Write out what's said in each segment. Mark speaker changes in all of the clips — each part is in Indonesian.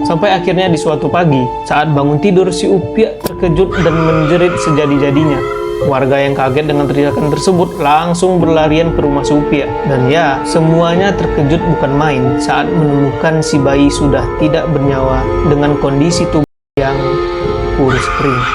Speaker 1: Sampai akhirnya di suatu pagi, saat bangun tidur, si Upia terkejut dan menjerit sejadi-jadinya. Warga yang kaget dengan teriakan tersebut langsung berlarian ke rumah si Upia. Dan ya, semuanya terkejut bukan main saat menemukan si bayi sudah tidak bernyawa dengan kondisi tubuh yang kurus kering.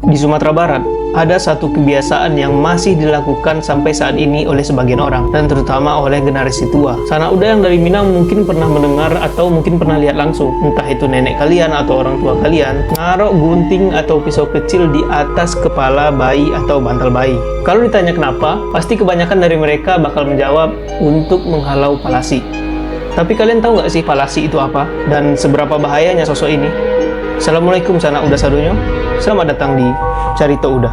Speaker 1: Di Sumatera Barat, ada satu kebiasaan yang masih dilakukan sampai saat ini oleh sebagian orang, dan terutama oleh generasi tua. Sanak uda yang dari Minang mungkin pernah mendengar atau mungkin pernah lihat langsung, entah itu nenek kalian atau orang tua kalian, naruh gunting atau pisau kecil di atas kepala bayi atau bantal bayi. Kalau ditanya kenapa, pasti kebanyakan dari mereka bakal menjawab untuk menghalau palasi. Tapi kalian tahu nggak sih palasi itu apa? Dan seberapa bahayanya sosok ini? Assalamualaikum sanak uda sadonyo. Selamat datang di Carita Uda.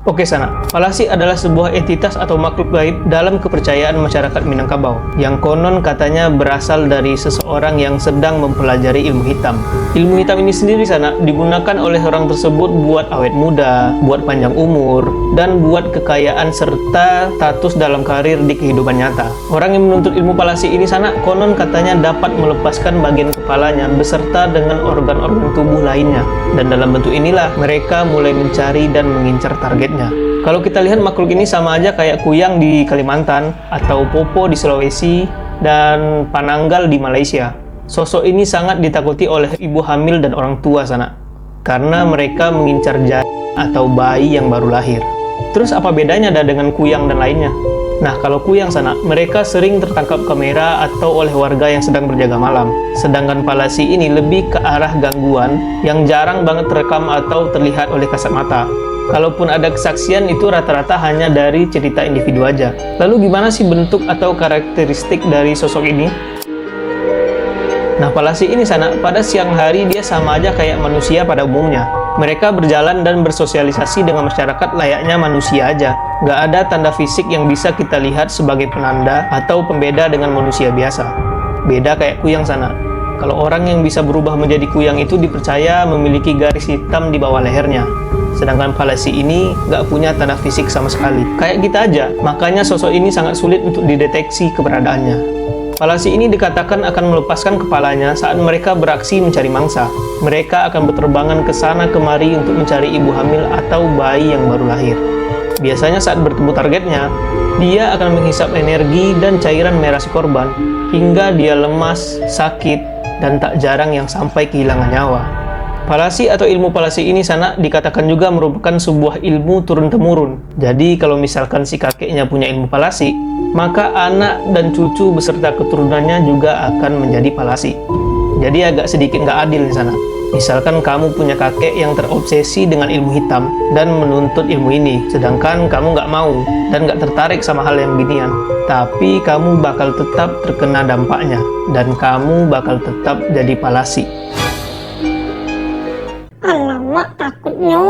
Speaker 1: Oke sanak, palasi adalah sebuah entitas atau makhluk gaib dalam kepercayaan masyarakat Minangkabau yang konon katanya berasal dari seseorang yang sedang mempelajari ilmu hitam. Ilmu hitam ini sendiri sanak digunakan oleh orang tersebut buat awet muda, buat panjang umur, dan buat kekayaan serta status dalam karir di kehidupan nyata. Orang yang menuntut ilmu palasi ini sanak konon katanya dapat melepaskan bagian kepalanya beserta dengan organ-organ tubuh lainnya. Dan dalam bentuk inilah mereka mulai mencari dan mengincar targetnya. Kalau kita lihat makhluk ini sama aja kayak kuyang di Kalimantan atau popo di Sulawesi dan pananggal di Malaysia. Sosok ini sangat ditakuti oleh ibu hamil dan orang tua sana karena mereka mengincar janin atau bayi yang baru lahir. Terus apa bedanya dengan kuyang dan lainnya? Nah, kalau kuyang sana, mereka sering tertangkap kamera atau oleh warga yang sedang berjaga malam. Sedangkan palasi ini lebih ke arah gangguan yang jarang banget terekam atau terlihat oleh kasat mata. Kalaupun ada kesaksian itu rata-rata hanya dari cerita individu aja. Lalu gimana sih bentuk atau karakteristik dari sosok ini? Nah, palasi ini sana, pada siang hari dia sama aja kayak manusia pada umumnya. Mereka berjalan dan bersosialisasi dengan masyarakat layaknya manusia aja. Nggak ada tanda fisik yang bisa kita lihat sebagai penanda atau pembeda dengan manusia biasa. Beda kayak kuyang sana. Kalau orang yang bisa berubah menjadi kuyang itu dipercaya memiliki garis hitam di bawah lehernya. Sedangkan palasi ini nggak punya tanda fisik sama sekali. Kayak kita aja, makanya sosok ini sangat sulit untuk dideteksi keberadaannya. Palasi ini dikatakan akan melepaskan kepalanya saat mereka beraksi mencari mangsa. Mereka akan berterbangan ke sana kemari untuk mencari ibu hamil atau bayi yang baru lahir. Biasanya saat bertemu targetnya, dia akan menghisap energi dan cairan merah si korban hingga dia lemas, sakit, dan tak jarang yang sampai kehilangan nyawa. Palasi atau ilmu palasi ini sana dikatakan juga merupakan sebuah ilmu turun-temurun. Jadi kalau misalkan si kakeknya punya ilmu palasi, maka anak dan cucu beserta keturunannya juga akan menjadi palasi. Jadi agak sedikit nggak adil di sana. Misalkan kamu punya kakek yang terobsesi dengan ilmu hitam dan menuntut ilmu ini, sedangkan kamu nggak mau dan nggak tertarik sama hal yang beginian. Tapi kamu bakal tetap terkena dampaknya dan kamu bakal tetap jadi palasi.
Speaker 2: Alamak, takutnya.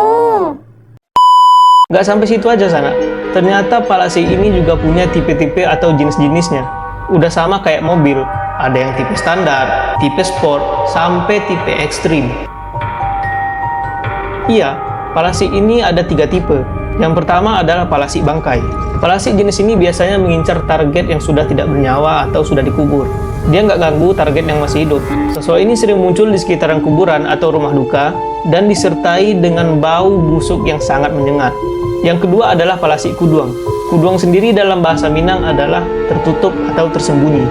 Speaker 1: Nggak sampai situ aja sana. Ternyata palasi ini juga punya tipe-tipe atau jenis-jenisnya. Udah sama kayak mobil. Ada yang tipe standar, tipe sport, sampai tipe ekstrim. Iya, palasi ini ada 3 tipe. Yang pertama adalah palasi bangkai. Palasi jenis ini biasanya mengincar target yang sudah tidak bernyawa atau sudah dikubur. Dia nggak ganggu target yang masih hidup. Sosok ini sering muncul di sekitaran kuburan atau rumah duka dan disertai dengan bau busuk yang sangat menyengat. Yang kedua adalah palasi kuduang. Kuduang sendiri dalam bahasa Minang adalah tertutup atau tersembunyi.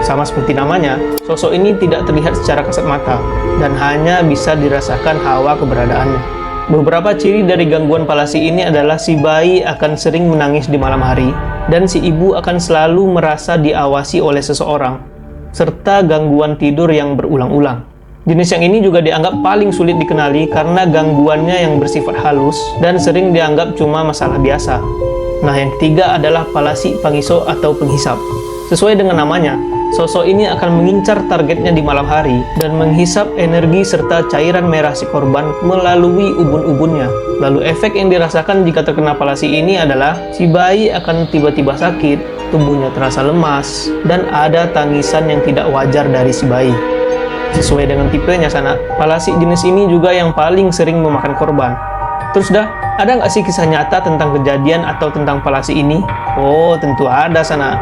Speaker 1: Sama seperti namanya, sosok ini tidak terlihat secara kasat mata dan hanya bisa dirasakan hawa keberadaannya. Beberapa ciri dari gangguan palasi ini adalah si bayi akan sering menangis di malam hari dan si ibu akan selalu merasa diawasi oleh seseorang, serta gangguan tidur yang berulang-ulang. Jenis yang ini juga dianggap paling sulit dikenali karena gangguannya yang bersifat halus dan sering dianggap cuma masalah biasa. Nah, yang ketiga adalah palasi pangiso atau penghisap. Sesuai dengan namanya, sosok ini akan mengincar targetnya di malam hari dan menghisap energi serta cairan merah si korban melalui ubun-ubunnya. Lalu efek yang dirasakan jika terkena palasi ini adalah si bayi akan tiba-tiba sakit, tubuhnya terasa lemas, dan ada tangisan yang tidak wajar dari si bayi. Sesuai dengan tipenya sana, palasi jenis ini juga yang paling sering memakan korban. Terus dah, Ada nggak sih kisah nyata tentang kejadian atau tentang palasi ini? Oh, tentu ada sana.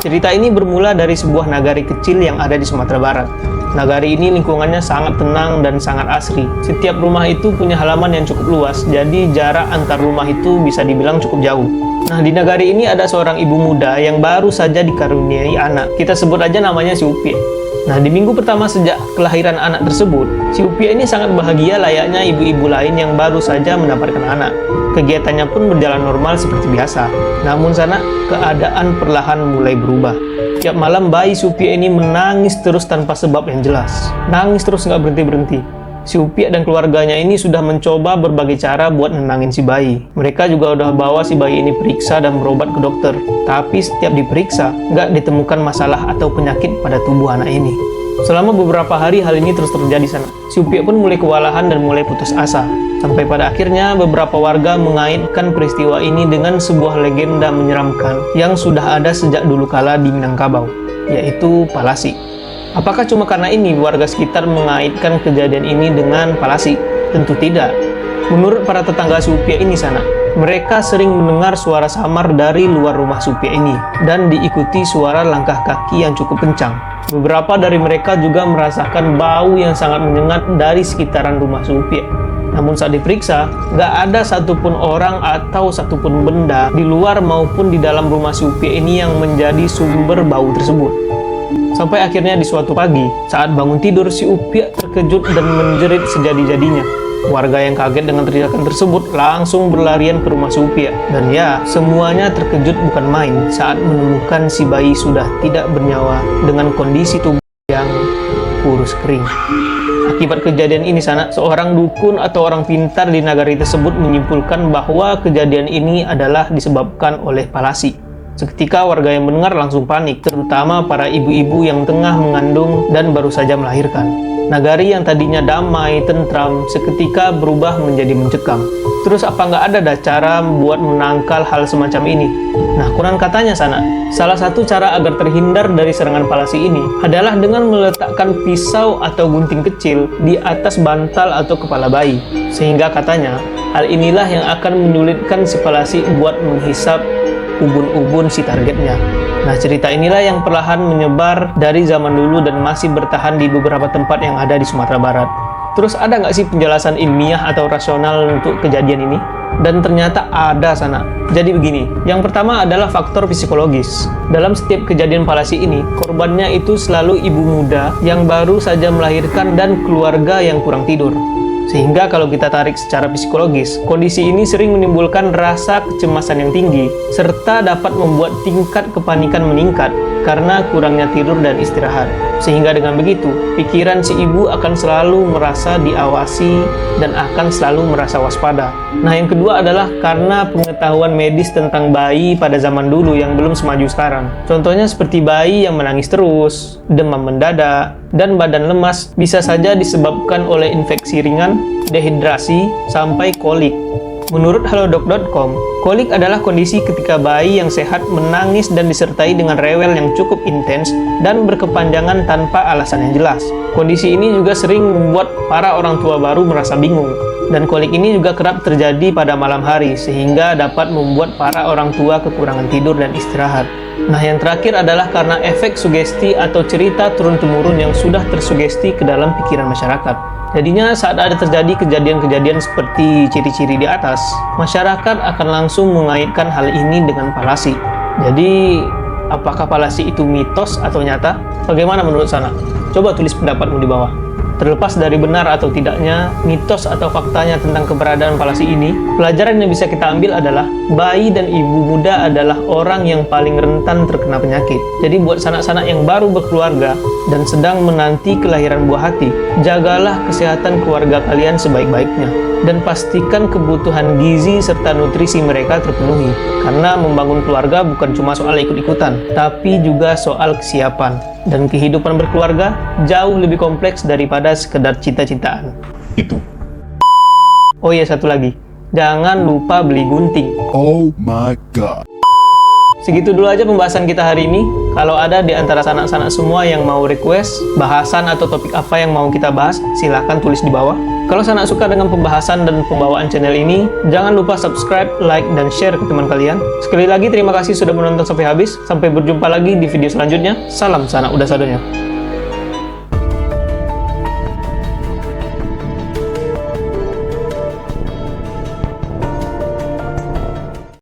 Speaker 1: Cerita ini bermula dari sebuah nagari kecil yang ada di Sumatera Barat. Nagari ini lingkungannya sangat tenang dan sangat asri. Setiap rumah itu punya halaman yang cukup luas, jadi jarak antar rumah itu bisa dibilang cukup jauh. Nah, di nagari ini ada seorang ibu muda yang baru saja dikaruniai anak. Kita sebut aja namanya si Upie. Nah, di minggu pertama sejak kelahiran anak tersebut, si Upie ini sangat bahagia layaknya ibu-ibu lain yang baru saja mendapatkan anak. Kegiatannya pun berjalan normal seperti biasa. Namun sana, keadaan perlahan mulai berubah. Tiap malam bayi si Upie ini menangis terus tanpa sebab yang jelas. Nangis terus nggak berhenti-berhenti. Si Upie dan keluarganya ini sudah mencoba berbagai cara buat nenangin si bayi. Mereka juga udah bawa si bayi ini periksa dan berobat ke dokter. Tapi setiap diperiksa, nggak ditemukan masalah atau penyakit pada tubuh anak ini. Selama beberapa hari hal ini terus terjadi sana. Si Upie pun mulai kewalahan dan mulai putus asa. Sampai pada akhirnya beberapa warga mengaitkan peristiwa ini dengan sebuah legenda menyeramkan yang sudah ada sejak dulu kala di Minangkabau, yaitu Palasi. Apakah cuma karena ini warga sekitar mengaitkan kejadian ini dengan Palasi? Tentu tidak. Menurut para tetangga si Upie ini sana, mereka sering mendengar suara samar dari luar rumah si Upie ini dan diikuti suara langkah kaki yang cukup kencang. Beberapa dari mereka juga merasakan bau yang sangat menyengat dari sekitaran rumah si Upie. Namun saat diperiksa, nggak ada satupun orang atau satupun benda di luar maupun di dalam rumah si Upie ini yang menjadi sumber bau tersebut. Sampai akhirnya di suatu pagi, saat bangun tidur, si Upie terkejut dan menjerit sejadi-jadinya. Warga yang kaget dengan teriakan tersebut langsung berlarian ke rumah si Upie. Dan ya, semuanya terkejut bukan main saat menemukan si bayi sudah tidak bernyawa dengan kondisi tubuh yang kurus kering. Akibat kejadian ini sana, seorang dukun atau orang pintar di nagari tersebut menyimpulkan bahwa kejadian ini adalah disebabkan oleh Palasi. Seketika warga yang mendengar langsung panik, terutama para ibu-ibu yang tengah mengandung dan baru saja melahirkan. Nagari yang tadinya damai, tentram, seketika berubah menjadi mencekam. Terus apa nggak ada cara buat menangkal hal semacam ini? Nah, konon katanya sana, salah satu cara agar terhindar dari serangan Palasi ini adalah dengan meletakkan pisau atau gunting kecil di atas bantal atau kepala bayi. Sehingga katanya, hal inilah yang akan menyulitkan si Palasi buat menghisap ubun-ubun si targetnya. Nah, cerita inilah yang perlahan menyebar dari zaman dulu dan masih bertahan di beberapa tempat yang ada di Sumatera Barat. Terus ada nggak sih penjelasan ilmiah atau rasional untuk kejadian ini? Dan ternyata ada sana. Jadi begini, yang pertama adalah faktor psikologis. Dalam setiap kejadian Palasi ini, korbannya itu selalu ibu muda yang baru saja melahirkan dan keluarga yang kurang tidur. Sehingga kalau kita tarik secara psikologis, kondisi ini sering menimbulkan rasa kecemasan yang tinggi, serta dapat membuat tingkat kepanikan meningkat karena kurangnya tidur dan istirahat. Sehingga dengan begitu, pikiran si ibu akan selalu merasa diawasi dan akan selalu merasa waspada. Nah, yang kedua adalah karena pengetahuan medis tentang bayi pada zaman dulu yang belum semaju sekarang. Contohnya seperti bayi yang menangis terus, demam mendadak, dan badan lemas bisa saja disebabkan oleh infeksi ringan, dehidrasi, sampai kolik. Menurut halodoc.com, kolik adalah kondisi ketika bayi yang sehat menangis dan disertai dengan rewel yang cukup intens dan berkepanjangan tanpa alasan yang jelas. Kondisi ini juga sering membuat para orang tua baru merasa bingung. Dan kolik ini juga kerap terjadi pada malam hari, sehingga dapat membuat para orang tua kekurangan tidur dan istirahat. Nah, yang terakhir adalah karena efek sugesti atau cerita turun-temurun yang sudah tersugesti ke dalam pikiran masyarakat. Jadinya saat ada terjadi kejadian-kejadian seperti ciri-ciri di atas, masyarakat akan langsung mengaitkan hal ini dengan Palasi. Jadi, apakah Palasi itu mitos atau nyata? Bagaimana menurut sana? Coba tulis pendapatmu di bawah. Terlepas dari benar atau tidaknya, mitos atau faktanya tentang keberadaan Palasi ini, pelajaran yang bisa kita ambil adalah bayi dan ibu muda adalah orang yang paling rentan terkena penyakit. Jadi buat sanak-sanak yang baru berkeluarga dan sedang menanti kelahiran buah hati, jagalah kesehatan keluarga kalian sebaik-baiknya. Dan pastikan kebutuhan gizi serta nutrisi mereka terpenuhi. Karena membangun keluarga bukan cuma soal ikut-ikutan, tapi juga soal kesiapan. Dan kehidupan berkeluarga jauh lebih kompleks daripada sekedar cita-citaan.
Speaker 3: Itu.
Speaker 1: Oh iya, satu lagi. Jangan lupa beli gunting.
Speaker 3: Oh my god.
Speaker 1: Segitu dulu aja pembahasan kita hari ini. Kalau ada di antara sanak-sanak semua yang mau request bahasan atau topik apa yang mau kita bahas, silahkan tulis di bawah. Kalau sanak suka dengan pembahasan dan pembawaan channel ini, jangan lupa subscribe, like, dan share ke teman kalian. Sekali lagi terima kasih sudah menonton sampai habis. Sampai berjumpa lagi di video selanjutnya. Salam sanak udah sadonya.